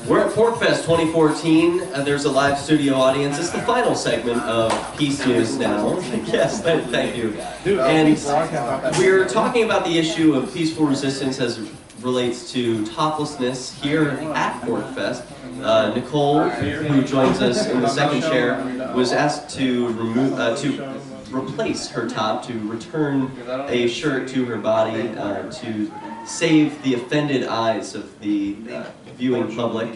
We're at PorcFest 2014. There's a live studio audience. It's the final segment of Peace News now. Yes, thank you. And we're talking about the issue of peaceful resistance as it relates to toplessness here at PorcFest. Nicole, who joins us in the second chair, was asked to replace her top, to return a shirt to her body, to save the offended eyes of the viewing public.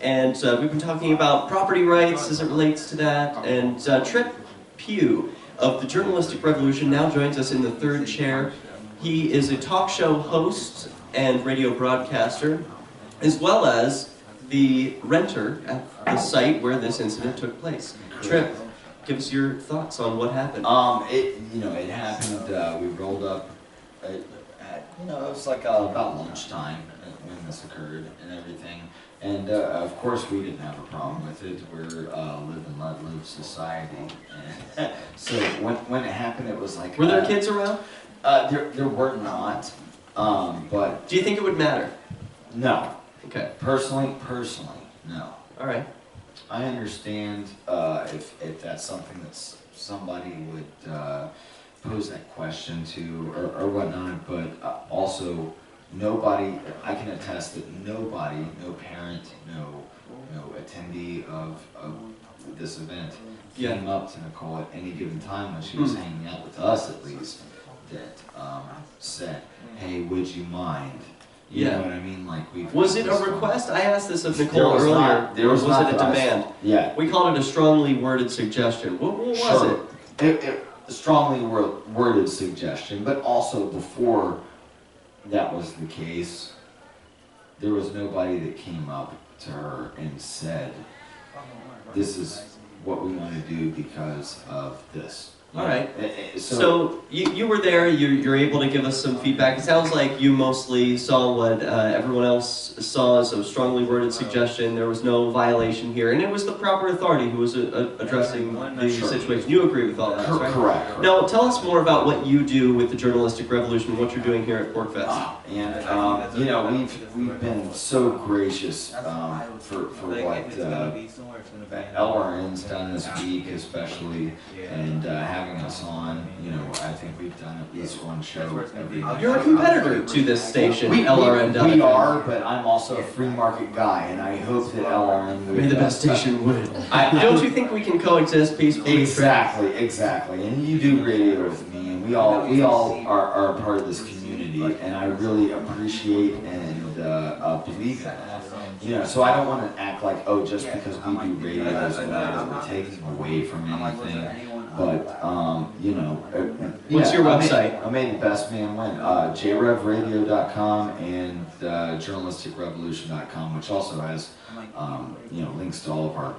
And we've been talking about property rights as it relates to that. And Trip Pugh of the Journalistic Revolution now joins us in the third chair. He is a talk show host and radio broadcaster, as well as the renter at the site where this incident took place. Trip, give us your thoughts on what happened. It happened, we rolled up at, it was like about lunchtime when this occurred and everything. And of course we didn't have a problem with it. We're live and let live society. And so when it happened, it was like... Were there kids around? There were not, but... Do you think it would matter? No. Okay. Personally, no. All right. I understand if that's something that somebody would pose that question to or whatnot, but also nobody, I can attest that nobody, no parent, no attendee of this event came up to Nicole at any given time when she was hanging out with us, at least, that said, hey, would you mind? You know what I mean? Like was it a request? I asked this of Nicole earlier. Was it a demand? Yeah. We called it a strongly worded suggestion. What was it? A strongly worded suggestion, but also before that was the case, there was nobody that came up to her and said, this is what we want to do because of this. All right. So you were there. You're able to give us some feedback. It sounds like you mostly saw what everyone else saw as a strongly worded suggestion. There was no violation here, and it was the proper authority who was addressing the situation. You agree with all that, right? Correct. Now, tell us more about what you do with the Journalistic Revolution, what you're doing here at PorcFest. We've been so gracious for what LRN's done this week, especially, and having us on. I think we've done at least one show every night. You're a competitor to this station, LRN. We are, but I'm also a free market guy, and I hope that LRN would... May the best station win. Don't you think we can coexist peacefully? Exactly. And you do radio with me, and we all are a part of this community, and I really appreciate and believe in that. So I don't want to act like, oh, just because we do radio doesn't matter, we're taking away from anything. But, what's your website? I made the best man win. jrevradio.com and journalisticrevolution.com, which also has, links to all of our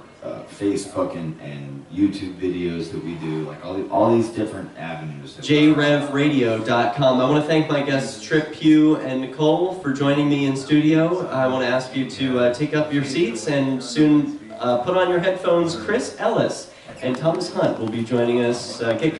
Facebook and YouTube videos that we do, like all these different avenues. jrevradio.com. I want to thank my guests Trip Pugh and Nicole for joining me in studio. I want to ask you to take up your seats and soon put on your headphones. Chris Ellis and Thomas Hunt will be joining us.